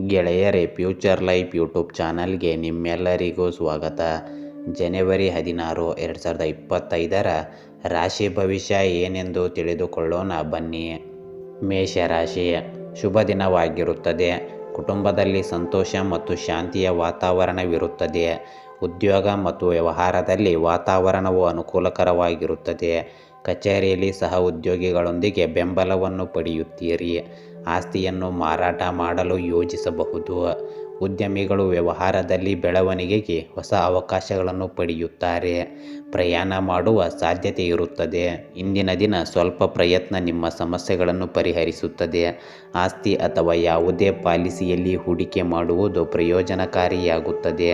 ಗೆಳೆಯರೇ, future life YouTube ಚಾನಲ್ಗೆ ನಿಮ್ಮೆಲ್ಲರಿಗೂ ಸ್ವಾಗತ. ಜನವರಿ 16, 2025 ರಾಶಿ ಭವಿಷ್ಯ ಏನೆಂದು ತಿಳಿದುಕೊಳ್ಳೋಣ ಬನ್ನಿ. ಮೇಷರಾಶಿ, ಶುಭ ದಿನವಾಗಿರುತ್ತದೆ. ಕುಟುಂಬದಲ್ಲಿ ಸಂತೋಷ ಮತ್ತು ಶಾಂತಿಯ ವಾತಾವರಣವಿರುತ್ತದೆ. ಉದ್ಯೋಗ ಮತ್ತು ವ್ಯವಹಾರದಲ್ಲಿ ವಾತಾವರಣವು ಅನುಕೂಲಕರವಾಗಿರುತ್ತದೆ. ಕಚೇರಿಯಲ್ಲಿ ಸಹ ಉದ್ಯೋಗಿಗಳೊಂದಿಗೆ ಬೆಂಬಲವನ್ನು ಪಡೆಯುತ್ತೀರಿ. ಆಸ್ತಿಯನ್ನು ಮಾರಾಟ ಮಾಡಲು ಯೋಜಿಸಬಹುದು. ಉದ್ಯಮಿಗಳು ವ್ಯವಹಾರದಲ್ಲಿ ಬೆಳವಣಿಗೆಗೆ ಹೊಸ ಅವಕಾಶಗಳನ್ನು ಪಡೆಯುತ್ತಾರೆ. ಪ್ರಯಾಣ ಮಾಡುವ ಸಾಧ್ಯತೆ ಇರುತ್ತದೆ. ಇಂದಿನ ದಿನ ಸ್ವಲ್ಪ ಪ್ರಯತ್ನ ನಿಮ್ಮ ಸಮಸ್ಯೆಗಳನ್ನು ಪರಿಹರಿಸುತ್ತದೆ. ಆಸ್ತಿ ಅಥವಾ ಯಾವುದೇ ಪಾಲಿಸಿಯಲ್ಲಿ ಹೂಡಿಕೆ ಮಾಡುವುದು ಪ್ರಯೋಜನಕಾರಿಯಾಗುತ್ತದೆ.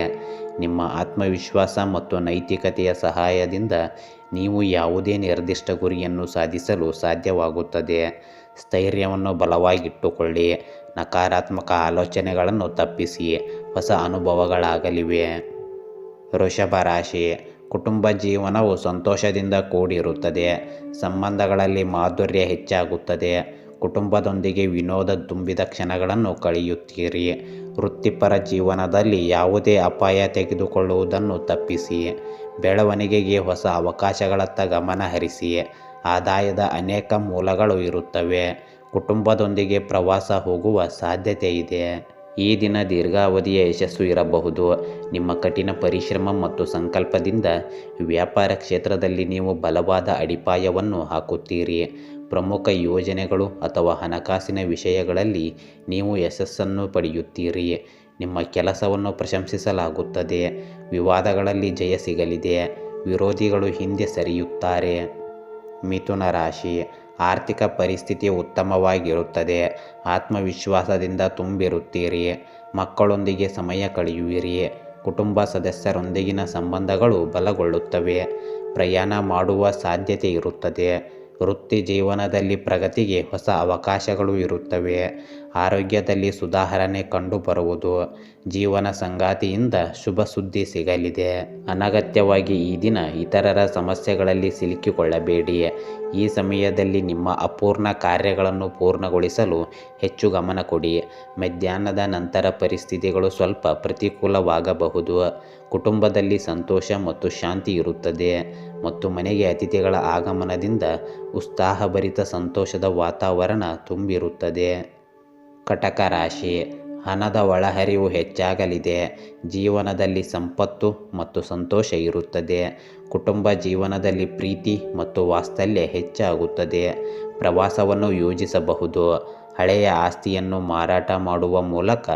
ನಿಮ್ಮ ಆತ್ಮವಿಶ್ವಾಸ ಮತ್ತು ನೈತಿಕತೆಯ ಸಹಾಯದಿಂದ ನೀವು ಯಾವುದೇ ನಿರ್ದಿಷ್ಟ ಗುರಿಯನ್ನು ಸಾಧಿಸಲು ಸಾಧ್ಯವಾಗುತ್ತದೆ. ಸ್ಥೈರ್ಯವನ್ನು ಬಲವಾಗಿಟ್ಟುಕೊಳ್ಳಿ. ನಕಾರಾತ್ಮಕ ಆಲೋಚನೆಗಳನ್ನು ತಪ್ಪಿಸಿ. ಹೊಸ ಅನುಭವಗಳಾಗಲಿವೆ. ವೃಷಭ ರಾಶಿ, ಕುಟುಂಬ ಜೀವನವು ಸಂತೋಷದಿಂದ ಕೂಡಿರುತ್ತದೆ. ಸಂಬಂಧಗಳಲ್ಲಿ ಮಾಧುರ್ಯ ಹೆಚ್ಚಾಗುತ್ತದೆ. ಕುಟುಂಬದೊಂದಿಗೆ ವಿನೋದ ತುಂಬಿದ ಕ್ಷಣಗಳನ್ನು ಕಳೆಯುತ್ತೀರಿ. ವೃತ್ತಿಪರ ಜೀವನದಲ್ಲಿ ಯಾವುದೇ ಅಪಾಯ ತೆಗೆದುಕೊಳ್ಳುವುದನ್ನು ತಪ್ಪಿಸಿ. ಬೆಳವಣಿಗೆಗೆ ಹೊಸ ಅವಕಾಶಗಳತ್ತ ಗಮನ ಹರಿಸಿ. ಆದಾಯದ ಅನೇಕ ಮೂಲಗಳು ಇರುತ್ತವೆ. ಕುಟುಂಬದೊಂದಿಗೆ ಪ್ರವಾಸ ಹೋಗುವ ಸಾಧ್ಯತೆ ಇದೆ. ಈ ದಿನ ದೀರ್ಘಾವಧಿಯ ಯಶಸ್ಸು ಇರಬಹುದು. ನಿಮ್ಮ ಕಠಿಣ ಪರಿಶ್ರಮ ಮತ್ತು ಸಂಕಲ್ಪದಿಂದ ವ್ಯಾಪಾರ ಕ್ಷೇತ್ರದಲ್ಲಿ ನೀವು ಬಲವಾದ ಅಡಿಪಾಯವನ್ನು ಹಾಕುತ್ತೀರಿ. ಪ್ರಮುಖ ಯೋಜನೆಗಳು ಅಥವಾ ಹಣಕಾಸಿನ ವಿಷಯಗಳಲ್ಲಿ ನೀವು ಯಶಸ್ಸನ್ನು ಪಡೆಯುತ್ತೀರಿ. ನಿಮ್ಮ ಕೆಲಸವನ್ನು ಪ್ರಶಂಸಿಸಲಾಗುತ್ತದೆ. ವಿವಾದಗಳಲ್ಲಿ ಜಯ ಸಿಗಲಿದೆ. ವಿರೋಧಿಗಳು ಹಿಂದೆ ಸರಿಯುತ್ತಾರೆ. ಮಿಥುನ ರಾಶಿ, ಆರ್ಥಿಕ ಪರಿಸ್ಥಿತಿ ಉತ್ತಮವಾಗಿರುತ್ತದೆ. ಆತ್ಮವಿಶ್ವಾಸದಿಂದ ತುಂಬಿರುತ್ತೀರಿ. ಮಕ್ಕಳೊಂದಿಗೆ ಸಮಯ ಕಳೆಯುವಿರಿ. ಕುಟುಂಬ ಸದಸ್ಯರೊಂದಿಗಿನ ಸಂಬಂಧಗಳು ಬಲಗೊಳ್ಳುತ್ತವೆ. ಪ್ರಯಾಣ ಮಾಡುವ ಸಾಧ್ಯತೆ ಇರುತ್ತದೆ. ವೃತ್ತಿ ಜೀವನದಲ್ಲಿ ಪ್ರಗತಿಗೆ ಹೊಸ ಅವಕಾಶಗಳು ಇರುತ್ತವೆ. ಆರೋಗ್ಯದಲ್ಲಿ ಸುಧಾರಣೆ ಕಂಡುಬರುವುದು. ಜೀವನ ಸಂಗಾತಿಯಿಂದ ಶುಭ ಸುದ್ದಿ ಸಿಗಲಿದೆ. ಅನಗತ್ಯವಾಗಿ ಈ ದಿನ ಇತರರ ಸಮಸ್ಯೆಗಳಲ್ಲಿ ಸಿಲುಕಿಕೊಳ್ಳಬೇಡಿ. ಈ ಸಮಯದಲ್ಲಿ ನಿಮ್ಮ ಅಪೂರ್ಣ ಕಾರ್ಯಗಳನ್ನು ಪೂರ್ಣಗೊಳಿಸಲು ಹೆಚ್ಚು ಗಮನ ಕೊಡಿ. ಮಧ್ಯಾಹ್ನದ ನಂತರ ಪರಿಸ್ಥಿತಿಗಳು ಸ್ವಲ್ಪ ಪ್ರತಿಕೂಲವಾಗಬಹುದು. ಕುಟುಂಬದಲ್ಲಿ ಸಂತೋಷ ಮತ್ತು ಶಾಂತಿ ಇರುತ್ತದೆ ಮತ್ತು ಮನೆಗೆ ಅತಿಥಿಗಳ ಆಗಮನದಿಂದ ಉತ್ಸಾಹಭರಿತ ಸಂತೋಷದ ವಾತಾವರಣ ತುಂಬಿರುತ್ತದೆ. ಕಟಕ ರಾಶಿ, ಹಣದ ಒಳಹರಿವು ಹೆಚ್ಚಾಗಲಿದೆ. ಜೀವನದಲ್ಲಿ ಸಂಪತ್ತು ಮತ್ತು ಸಂತೋಷ ಇರುತ್ತದೆ. ಕುಟುಂಬ ಜೀವನದಲ್ಲಿ ಪ್ರೀತಿ ಮತ್ತು ವಾತ್ಸಲ್ಯ ಹೆಚ್ಚಾಗುತ್ತದೆ. ಪ್ರವಾಸವನ್ನು ಯೋಜಿಸಬಹುದು. ಹಳೆಯ ಆಸ್ತಿಯನ್ನು ಮಾರಾಟ ಮಾಡುವ ಮೂಲಕ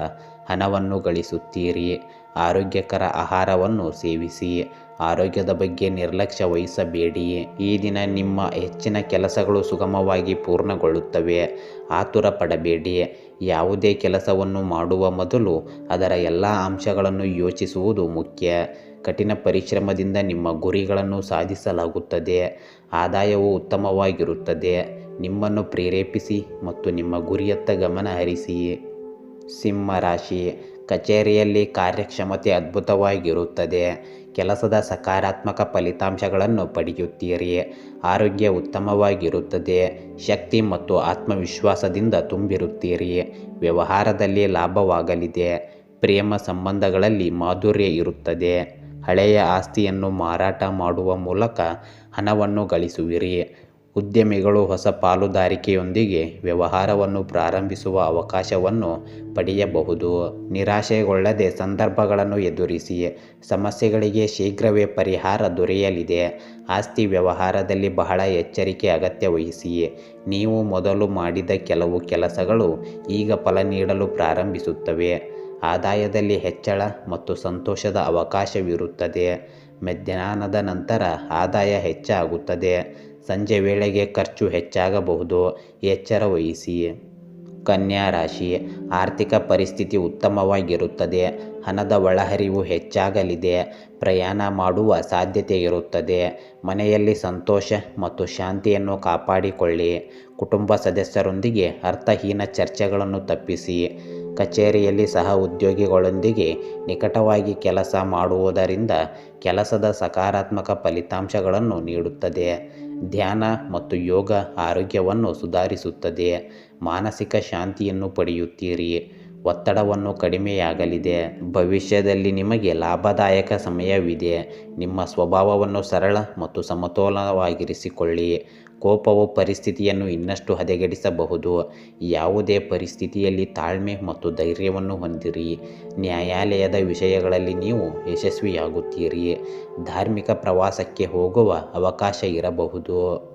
ಹಣವನ್ನು ಗಳಿಸುತ್ತೀರಿ. ಆರೋಗ್ಯಕರ ಆಹಾರವನ್ನು ಸೇವಿಸಿ. ಆರೋಗ್ಯದ ಬಗ್ಗೆ ನಿರ್ಲಕ್ಷ್ಯ ವಹಿಸಬೇಡಿ. ಈ ದಿನ ನಿಮ್ಮ ಹೆಚ್ಚಿನ ಕೆಲಸಗಳು ಸುಗಮವಾಗಿ ಪೂರ್ಣಗೊಳ್ಳುತ್ತವೆ. ಆತುರ ಪಡಬೇಡಿ. ಯಾವುದೇ ಕೆಲಸವನ್ನು ಮಾಡುವ ಮೊದಲು ಅದರ ಎಲ್ಲ ಅಂಶಗಳನ್ನು ಯೋಚಿಸುವುದು ಮುಖ್ಯ. ಕಠಿಣ ಪರಿಶ್ರಮದಿಂದ ನಿಮ್ಮ ಗುರಿಗಳನ್ನು ಸಾಧಿಸಲಾಗುತ್ತದೆ. ಆದಾಯವು ಉತ್ತಮವಾಗಿರುತ್ತದೆ. ನಿಮ್ಮನ್ನು ಪ್ರೇರೇಪಿಸಿ ಮತ್ತು ನಿಮ್ಮ ಗುರಿಯತ್ತ ಗಮನ ಹರಿಸಿ. ಸಿಂಹ ರಾಶಿ, ಕಚೇರಿಯಲ್ಲಿ ಕಾರ್ಯಕ್ಷಮತೆ ಅದ್ಭುತವಾಗಿರುತ್ತದೆ. ಕೆಲಸದ ಸಕಾರಾತ್ಮಕ ಫಲಿತಾಂಶಗಳನ್ನು ಪಡೆಯುತ್ತೀರಿ. ಆರೋಗ್ಯ ಉತ್ತಮವಾಗಿರುತ್ತದೆ. ಶಕ್ತಿ ಮತ್ತು ಆತ್ಮವಿಶ್ವಾಸದಿಂದ ತುಂಬಿರುತ್ತೀರಿ. ವ್ಯವಹಾರದಲ್ಲಿ ಲಾಭವಾಗಲಿದೆ. ಪ್ರೇಮ ಸಂಬಂಧಗಳಲ್ಲಿ ಮಾಧುರ್ಯ ಇರುತ್ತದೆ. ಹಳೆಯ ಆಸ್ತಿಯನ್ನು ಮಾರಾಟ ಮಾಡುವ ಮೂಲಕ ಹಣವನ್ನು ಗಳಿಸುವಿರಿ. ಉದ್ಯಮಿಗಳು ಹೊಸ ಪಾಲುದಾರಿಕೆಯೊಂದಿಗೆ ವ್ಯವಹಾರವನ್ನು ಪ್ರಾರಂಭಿಸುವ ಅವಕಾಶವನ್ನು ಪಡೆಯಬಹುದು. ನಿರಾಶೆಗೊಳ್ಳದೆ ಸಂದರ್ಭಗಳನ್ನು ಎದುರಿಸಿ. ಸಮಸ್ಯೆಗಳಿಗೆ ಶೀಘ್ರವೇ ಪರಿಹಾರ ದೊರೆಯಲಿದೆ. ಆಸ್ತಿ ವ್ಯವಹಾರದಲ್ಲಿ ಬಹಳ ಎಚ್ಚರಿಕೆ ಅಗತ್ಯ ವಹಿಸಿ. ನೀವು ಮೊದಲು ಮಾಡಿದ ಕೆಲವು ಕೆಲಸಗಳು ಈಗ ಫಲ ನೀಡಲು ಪ್ರಾರಂಭಿಸುತ್ತವೆ. ಆದಾಯದಲ್ಲಿ ಹೆಚ್ಚಳ ಮತ್ತು ಸಂತೋಷದ ಅವಕಾಶವಿರುತ್ತದೆ. ಮಧ್ಯಾಹ್ನದ ನಂತರ ಆದಾಯ ಹೆಚ್ಚಾಗುತ್ತದೆ. ಸಂಜೆ ವೇಳೆಗೆ ಖರ್ಚು ಹೆಚ್ಚಾಗಬಹುದು. ಎಚ್ಚರ ವಹಿಸಿ. ಕನ್ಯಾ ರಾಶಿ, ಆರ್ಥಿಕ ಪರಿಸ್ಥಿತಿ ಉತ್ತಮವಾಗಿರುತ್ತದೆ. ಹಣದ ಒಳಹರಿವು ಹೆಚ್ಚಾಗಲಿದೆ. ಪ್ರಯಾಣ ಮಾಡುವ ಸಾಧ್ಯತೆ ಇರುತ್ತದೆ. ಮನೆಯಲ್ಲಿ ಸಂತೋಷ ಮತ್ತು ಶಾಂತಿಯನ್ನು ಕಾಪಾಡಿಕೊಳ್ಳಿ. ಕುಟುಂಬ ಸದಸ್ಯರೊಂದಿಗೆ ಅರ್ಥಹೀನ ಚರ್ಚೆಗಳನ್ನು ತಪ್ಪಿಸಿ. ಕಚೇರಿಯಲ್ಲಿ ಸಹ ಉದ್ಯೋಗಿಗಳೊಂದಿಗೆ ನಿಕಟವಾಗಿ ಕೆಲಸ ಮಾಡುವುದರಿಂದ ಕೆಲಸದ ಸಕಾರಾತ್ಮಕ ಫಲಿತಾಂಶಗಳನ್ನು ನೀಡುತ್ತದೆ. ಧ್ಯಾನ ಮತ್ತು ಯೋಗ ಆರೋಗ್ಯವನ್ನು ಸುಧಾರಿಸುತ್ತದೆ. ಮಾನಸಿಕ ಶಾಂತಿಯನ್ನು ಪಡೆಯುತ್ತೀರಿ. ಒತ್ತಡವನ್ನು ಕಡಿಮೆಯಾಗಲಿದೆ. ಭವಿಷ್ಯದಲ್ಲಿ ನಿಮಗೆ ಲಾಭದಾಯಕ ಸಮಯವಿದೆ. ನಿಮ್ಮ ಸ್ವಭಾವವನ್ನು ಸರಳ ಮತ್ತು ಸಮತೋಲನವಾಗಿರಿಸಿಕೊಳ್ಳಿ. ಕೋಪವು ಪರಿಸ್ಥಿತಿಯನ್ನು ಇನ್ನಷ್ಟು ಹದಗೆಡಿಸಬಹುದು. ಯಾವುದೇ ಪರಿಸ್ಥಿತಿಯಲ್ಲಿ ತಾಳ್ಮೆ ಮತ್ತು ಧೈರ್ಯವನ್ನು ಹೊಂದಿರಿ. ನ್ಯಾಯಾಲಯದ ವಿಷಯಗಳಲ್ಲಿ ನೀವು ಯಶಸ್ವಿಯಾಗುತ್ತೀರಿ. ಧಾರ್ಮಿಕ ಪ್ರವಾಸಕ್ಕೆ ಹೋಗುವ ಅವಕಾಶ ಇರಬಹುದು.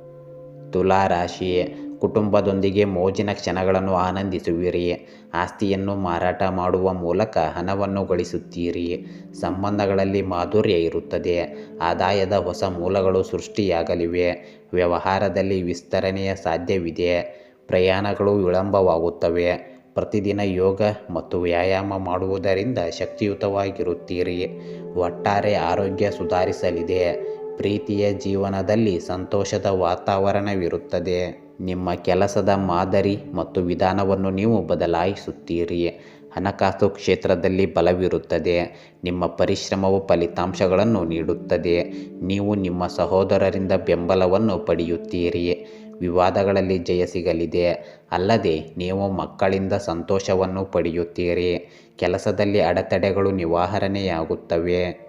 ತುಲಾ ರಾಶಿ, ಕುಟುಂಬದೊಂದಿಗೆ ಮೋಜಿನ ಕ್ಷಣಗಳನ್ನು ಆನಂದಿಸುವಿರಿ. ಆಸ್ತಿಯನ್ನು ಮಾರಾಟ ಮಾಡುವ ಮೂಲಕ ಹಣವನ್ನು ಗಳಿಸುತ್ತೀರಿ. ಸಂಬಂಧಗಳಲ್ಲಿ ಮಾಧುರ್ಯ ಇರುತ್ತದೆ. ಆದಾಯದ ಹೊಸ ಮೂಲಗಳು ಸೃಷ್ಟಿಯಾಗಲಿವೆ. ವ್ಯವಹಾರದಲ್ಲಿ ವಿಸ್ತರಣೆಯ ಸಾಧ್ಯವಿದೆ. ಪ್ರಯಾಣಗಳು ವಿಳಂಬವಾಗುತ್ತವೆ. ಪ್ರತಿದಿನ ಯೋಗ ಮತ್ತು ವ್ಯಾಯಾಮ ಮಾಡುವುದರಿಂದ ಶಕ್ತಿಯುತವಾಗಿರುತ್ತೀರಿ. ಒಟ್ಟಾರೆ ಆರೋಗ್ಯ ಸುಧಾರಿಸಲಿದೆ. ಪ್ರೀತಿಯ ಜೀವನದಲ್ಲಿ ಸಂತೋಷದ ವಾತಾವರಣವಿರುತ್ತದೆ. ನಿಮ್ಮ ಕೆಲಸದ ಮಾದರಿ ಮತ್ತು ವಿಧಾನವನ್ನು ನೀವು ಬದಲಾಯಿಸುತ್ತೀರಿ. ಹಣಕಾಸು ಕ್ಷೇತ್ರದಲ್ಲಿ ಬಲವಿರುತ್ತದೆ. ನಿಮ್ಮ ಪರಿಶ್ರಮವು ಫಲಿತಾಂಶಗಳನ್ನು ನೀಡುತ್ತದೆ. ನೀವು ನಿಮ್ಮ ಸಹೋದರರಿಂದ ಬೆಂಬಲವನ್ನು ಪಡೆಯುತ್ತೀರಿ. ವಿವಾದಗಳಲ್ಲಿ ಜಯ ಸಿಗಲಿದೆ. ಅಲ್ಲದೆ ನೀವು ಮಕ್ಕಳಿಂದ ಸಂತೋಷವನ್ನು ಪಡೆಯುತ್ತೀರಿ. ಕೆಲಸದಲ್ಲಿ ಅಡೆತಡೆಗಳು ನಿವಾರಣೆಯಾಗುತ್ತವೆ.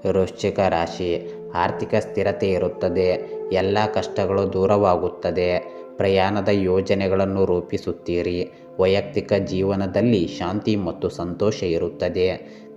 ವೃಶ್ಚಿಕ ರಾಶಿ, ಆರ್ಥಿಕ ಸ್ಥಿರತೆ ಇರುತ್ತದೆ. ಎಲ್ಲ ಕಷ್ಟಗಳು ದೂರವಾಗುತ್ತದೆ. ಪ್ರಯಾಣದ ಯೋಜನೆಗಳನ್ನು ರೂಪಿಸುತ್ತೀರಿ. ವೈಯಕ್ತಿಕ ಜೀವನದಲ್ಲಿ ಶಾಂತಿ ಮತ್ತು ಸಂತೋಷ ಇರುತ್ತದೆ.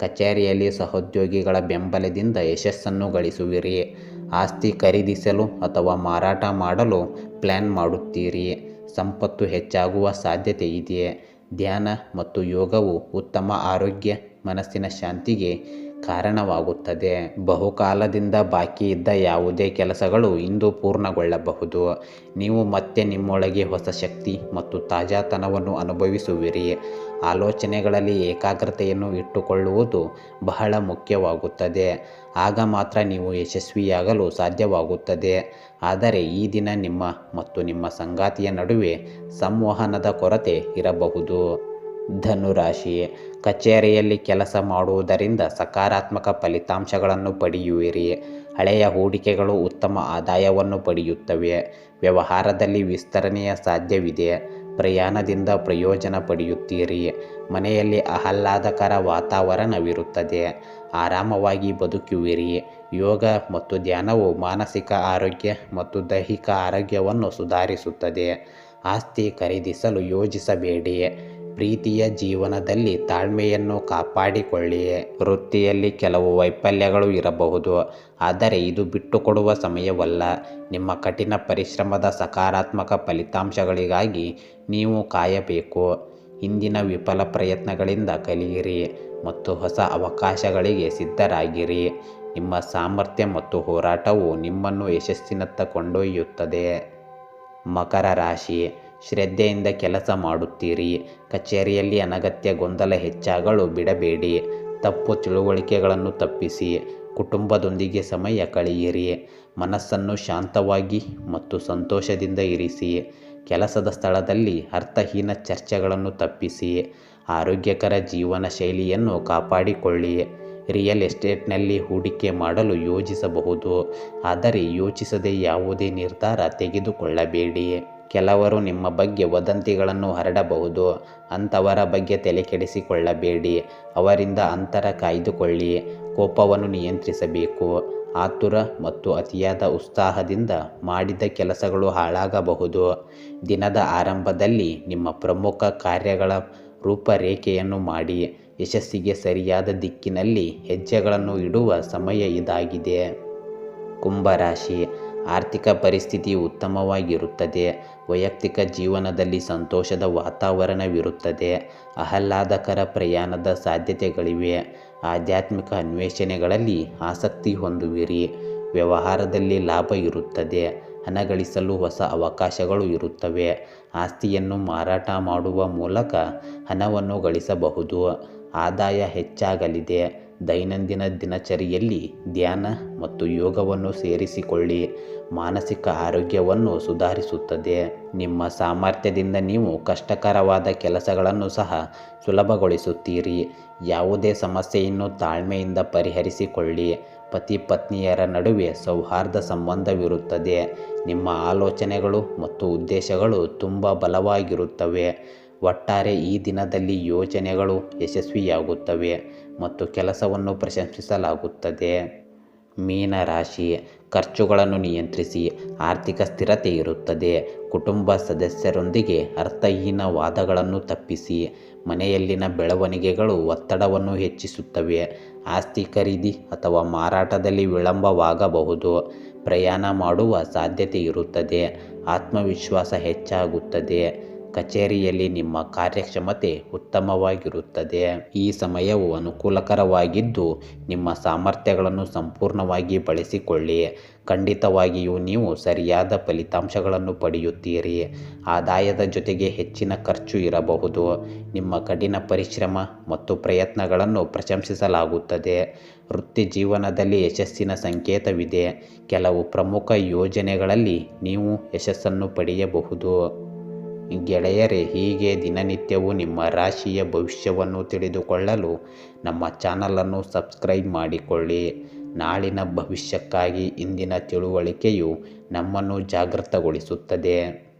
ಕಚೇರಿಯಲ್ಲಿ ಸಹೋದ್ಯೋಗಿಗಳ ಬೆಂಬಲದಿಂದ ಯಶಸ್ಸನ್ನು ಗಳಿಸುವಿರಿ. ಆಸ್ತಿ ಖರೀದಿಸಲು ಅಥವಾ ಮಾರಾಟ ಮಾಡಲು ಪ್ಲ್ಯಾನ್ ಮಾಡುತ್ತೀರಿ. ಸಂಪತ್ತು ಹೆಚ್ಚಾಗುವ ಸಾಧ್ಯತೆ ಇದೆ. ಧ್ಯಾನ ಮತ್ತು ಯೋಗವು ಉತ್ತಮ ಆರೋಗ್ಯ, ಮನಸ್ಸಿನ ಶಾಂತಿಗೆ ಕಾರಣವಾಗುತ್ತದೆ. ಬಹುಕಾಲದಿಂದ ಬಾಕಿ ಇದ್ದ ಯಾವುದೇ ಕೆಲಸಗಳು ಇಂದು ಪೂರ್ಣಗೊಳ್ಳಬಹುದು. ನೀವು ಮತ್ತೆ ನಿಮ್ಮೊಳಗೆ ಹೊಸ ಶಕ್ತಿ ಮತ್ತು ತಾಜಾತನವನ್ನು ಅನುಭವಿಸುವಿರಿ. ಆಲೋಚನೆಗಳಲ್ಲಿ ಏಕಾಗ್ರತೆಯನ್ನು ಇಟ್ಟುಕೊಳ್ಳುವುದು ಬಹಳ ಮುಖ್ಯವಾಗುತ್ತದೆ. ಆಗ ಮಾತ್ರ ನೀವು ಯಶಸ್ವಿಯಾಗಲು ಸಾಧ್ಯವಾಗುತ್ತದೆ. ಆದರೆ ಈ ದಿನ ನಿಮ್ಮ ಮತ್ತು ನಿಮ್ಮ ಸಂಗಾತಿಯ ನಡುವೆ ಸಂವಹನದ ಕೊರತೆ ಇರಬಹುದು. ಧನುರಾಶಿ, ಕಚೇರಿಯಲ್ಲಿ ಕೆಲಸ ಮಾಡುವುದರಿಂದ ಸಕಾರಾತ್ಮಕ ಫಲಿತಾಂಶಗಳನ್ನು ಪಡೆಯುವಿರಿ. ಹಳೆಯ ಹೂಡಿಕೆಗಳು ಉತ್ತಮ ಆದಾಯವನ್ನು ಪಡೆಯುತ್ತವೆ. ವ್ಯವಹಾರದಲ್ಲಿ ವಿಸ್ತರಣೆಯ ಸಾಧ್ಯವಿದೆ. ಪ್ರಯಾಣದಿಂದ ಪ್ರಯೋಜನ ಪಡೆಯುತ್ತೀರಿ. ಮನೆಯಲ್ಲಿ ಆಹ್ಲಾದಕರ ವಾತಾವರಣವಿರುತ್ತದೆ. ಆರಾಮವಾಗಿ ಬದುಕುವಿರಿ. ಯೋಗ ಮತ್ತು ಧ್ಯಾನವು ಮಾನಸಿಕ ಆರೋಗ್ಯ ಮತ್ತು ದೈಹಿಕ ಆರೋಗ್ಯವನ್ನು ಸುಧಾರಿಸುತ್ತದೆ. ಆಸ್ತಿ ಖರೀದಿಸಲು ಯೋಜಿಸಬೇಡಿ. ಪ್ರೀತಿಯ ಜೀವನದಲ್ಲಿ ತಾಳ್ಮೆಯನ್ನು ಕಾಪಾಡಿಕೊಳ್ಳಿ. ವೃತ್ತಿಯಲ್ಲಿ ಕೆಲವು ವೈಫಲ್ಯಗಳು ಇರಬಹುದು, ಆದರೆ ಇದು ಬಿಟ್ಟುಕೊಡುವ ಸಮಯವಲ್ಲ. ನಿಮ್ಮ ಕಠಿಣ ಪರಿಶ್ರಮದ ಸಕಾರಾತ್ಮಕ ಫಲಿತಾಂಶಗಳಿಗಾಗಿ ನೀವು ಕಾಯಬೇಕು. ಹಿಂದಿನ ವಿಫಲ ಪ್ರಯತ್ನಗಳಿಂದ ಕಲಿಯಿರಿ ಮತ್ತು ಹೊಸ ಅವಕಾಶಗಳಿಗೆ ಸಿದ್ಧರಾಗಿರಿ. ನಿಮ್ಮ ಸಾಮರ್ಥ್ಯ ಮತ್ತು ಹೋರಾಟವು ನಿಮ್ಮನ್ನು ಯಶಸ್ಸಿನತ್ತ ಕೊಂಡೊಯ್ಯುತ್ತದೆ. ಮಕರ ರಾಶಿ, ಶ್ರದ್ಧೆಯಿಂದ ಕೆಲಸ ಮಾಡುತ್ತೀರಿ. ಕಚೇರಿಯಲ್ಲಿ ಅನಗತ್ಯ ಗೊಂದಲ ಹೆಚ್ಚಾಗಲು ಬಿಡಬೇಡಿ. ತಪ್ಪು ತಿಳುವಳಿಕೆಗಳನ್ನು ತಪ್ಪಿಸಿ. ಕುಟುಂಬದೊಂದಿಗೆ ಸಮಯ ಕಳೆಯಿರಿ. ಮನಸ್ಸನ್ನು ಶಾಂತವಾಗಿ ಮತ್ತು ಸಂತೋಷದಿಂದ ಇರಿಸಿ. ಕೆಲಸದ ಸ್ಥಳದಲ್ಲಿ ಅರ್ಥಹೀನ ಚರ್ಚೆಗಳನ್ನು ತಪ್ಪಿಸಿ. ಆರೋಗ್ಯಕರ ಜೀವನ ಶೈಲಿಯನ್ನು ಕಾಪಾಡಿಕೊಳ್ಳಿ. ರಿಯಲ್ ಎಸ್ಟೇಟ್ನಲ್ಲಿ ಹೂಡಿಕೆ ಮಾಡಲು ಯೋಜಿಸಬಹುದು, ಆದರೆ ಯೋಚಿಸದೆ ಯಾವುದೇ ನಿರ್ಧಾರ ತೆಗೆದುಕೊಳ್ಳಬೇಡಿ. ಕೆಲವರು ನಿಮ್ಮ ಬಗ್ಗೆ ವದಂತಿಗಳನ್ನು ಹರಡಬಹುದು. ಅಂಥವರ ಬಗ್ಗೆ ತಲೆಕೆಡಿಸಿಕೊಳ್ಳಬೇಡಿ. ಅವರಿಂದ ಅಂತರ ಕಾಯ್ದುಕೊಳ್ಳಿ. ಕೋಪವನ್ನು ನಿಯಂತ್ರಿಸಬೇಕು. ಆತುರ ಮತ್ತು ಅತಿಯಾದ ಉತ್ಸಾಹದಿಂದ ಮಾಡಿದ ಕೆಲಸಗಳು ಹಾಳಾಗಬಹುದು. ದಿನದ ಆರಂಭದಲ್ಲಿ ನಿಮ್ಮ ಪ್ರಮುಖ ಕಾರ್ಯಗಳ ರೂಪರೇಖೆಯನ್ನು ಮಾಡಿ. ಯಶಸ್ಸಿಗೆ ಸರಿಯಾದ ದಿಕ್ಕಿನಲ್ಲಿ ಹೆಜ್ಜೆಗಳನ್ನು ಇಡುವ ಸಮಯ ಇದಾಗಿದೆ. ಕುಂಭರಾಶಿ, ಆರ್ಥಿಕ ಪರಿಸ್ಥಿತಿ ಉತ್ತಮವಾಗಿರುತ್ತದೆ. ವೈಯಕ್ತಿಕ ಜೀವನದಲ್ಲಿ ಸಂತೋಷದ ವಾತಾವರಣವಿರುತ್ತದೆ. ಆಹ್ಲಾದಕರ ಪ್ರಯಾಣದ ಸಾಧ್ಯತೆಗಳಿವೆ. ಆಧ್ಯಾತ್ಮಿಕ ಅನ್ವೇಷಣೆಗಳಲ್ಲಿ ಆಸಕ್ತಿ ಹೊಂದುವಿರಿ. ವ್ಯವಹಾರದಲ್ಲಿ ಲಾಭ ಇರುತ್ತದೆ. ಹಣ ಗಳಿಸಲು ಹೊಸ ಅವಕಾಶಗಳು ಇರುತ್ತವೆ. ಆಸ್ತಿಯನ್ನು ಮಾರಾಟ ಮಾಡುವ ಮೂಲಕ ಹಣವನ್ನು ಗಳಿಸಬಹುದು. ಆದಾಯ ಹೆಚ್ಚಾಗಲಿದೆ. ದೈನಂದಿನ ದಿನಚರಿಯಲ್ಲಿ ಧ್ಯಾನ ಮತ್ತು ಯೋಗವನ್ನು ಸೇರಿಸಿಕೊಳ್ಳಿ. ಮಾನಸಿಕ ಆರೋಗ್ಯವನ್ನು ಸುಧಾರಿಸುತ್ತದೆ. ನಿಮ್ಮ ಸಾಮರ್ಥ್ಯದಿಂದ ನೀವು ಕಷ್ಟಕರವಾದ ಕೆಲಸಗಳನ್ನು ಸಹ ಸುಲಭಗೊಳಿಸುತ್ತೀರಿ. ಯಾವುದೇ ಸಮಸ್ಯೆಯನ್ನು ತಾಳ್ಮೆಯಿಂದ ಪರಿಹರಿಸಿಕೊಳ್ಳಿ. ಪತಿ ಪತ್ನಿಯರ ನಡುವೆ ಸೌಹಾರ್ದ ಸಂಬಂಧವಿರುತ್ತದೆ. ನಿಮ್ಮ ಆಲೋಚನೆಗಳು ಮತ್ತು ಉದ್ದೇಶಗಳು ತುಂಬ ಬಲವಾಗಿರುತ್ತವೆ. ಒಟ್ಟಾರೆ ಈ ದಿನದಲ್ಲಿ ಯೋಜನೆಗಳು ಯಶಸ್ವಿಯಾಗುತ್ತವೆ ಮತ್ತು ಕೆಲಸವನ್ನು ಪ್ರಶಂಸಿಸಲಾಗುತ್ತದೆ. ಮೀನ ರಾಶಿ, ಖರ್ಚುಗಳನ್ನು ನಿಯಂತ್ರಿಸಿ, ಆರ್ಥಿಕ ಸ್ಥಿರತೆ ಇರುತ್ತದೆ. ಕುಟುಂಬ ಸದಸ್ಯರೊಂದಿಗೆ ಅರ್ಥಹೀನ ವಾದಗಳನ್ನು ತಪ್ಪಿಸಿ. ಮನೆಯಲ್ಲಿನ ಬೆಳವಣಿಗೆಗಳು ಒತ್ತಡವನ್ನು ಹೆಚ್ಚಿಸುತ್ತವೆ. ಆಸ್ತಿ ಖರೀದಿ ಅಥವಾ ಮಾರಾಟದಲ್ಲಿ ವಿಳಂಬವಾಗಬಹುದು. ಪ್ರಯಾಣ ಮಾಡುವ ಸಾಧ್ಯತೆ ಇರುತ್ತದೆ. ಆತ್ಮವಿಶ್ವಾಸ ಹೆಚ್ಚಾಗುತ್ತದೆ. ಕಚೇರಿಯಲ್ಲಿ ನಿಮ್ಮ ಕಾರ್ಯಕ್ಷಮತೆ ಉತ್ತಮವಾಗಿರುತ್ತದೆ. ಈ ಸಮಯವು ಅನುಕೂಲಕರವಾಗಿದ್ದು, ನಿಮ್ಮ ಸಾಮರ್ಥ್ಯಗಳನ್ನು ಸಂಪೂರ್ಣವಾಗಿ ಬಳಸಿಕೊಳ್ಳಿ. ಖಂಡಿತವಾಗಿಯೂ ನೀವು ಸರಿಯಾದ ಫಲಿತಾಂಶಗಳನ್ನು ಪಡೆಯುತ್ತೀರಿ. ಆದಾಯದ ಜೊತೆಗೆ ಹೆಚ್ಚಿನ ಖರ್ಚು ಇರಬಹುದು. ನಿಮ್ಮ ಕಠಿಣ ಪರಿಶ್ರಮ ಮತ್ತು ಪ್ರಯತ್ನಗಳನ್ನು ಪ್ರಶಂಸಿಸಲಾಗುತ್ತದೆ. ವೃತ್ತಿ ಜೀವನದಲ್ಲಿ ಯಶಸ್ಸಿನ ಸಂಕೇತವಿದೆ. ಕೆಲವು ಪ್ರಮುಖ ಯೋಜನೆಗಳಲ್ಲಿ ನೀವು ಯಶಸ್ಸನ್ನು ಪಡೆಯಬಹುದು. ಗೆಳೆಯರೇ, ಹೀಗೆ ದಿನನಿತ್ಯವೂ ನಿಮ್ಮ ರಾಶಿಯ ಭವಿಷ್ಯವನ್ನು ತಿಳಿದುಕೊಳ್ಳಲು ನಮ್ಮ ಚಾನಲನ್ನು ಸಬ್ಸ್ಕ್ರೈಬ್ ಮಾಡಿಕೊಳ್ಳಿ. ನಾಳಿನ ಭವಿಷ್ಯಕ್ಕಾಗಿ ಇಂದಿನ ತಿಳುವಳಿಕೆಯು ನಮ್ಮನ್ನು ಜಾಗೃತಗೊಳಿಸುತ್ತದೆ.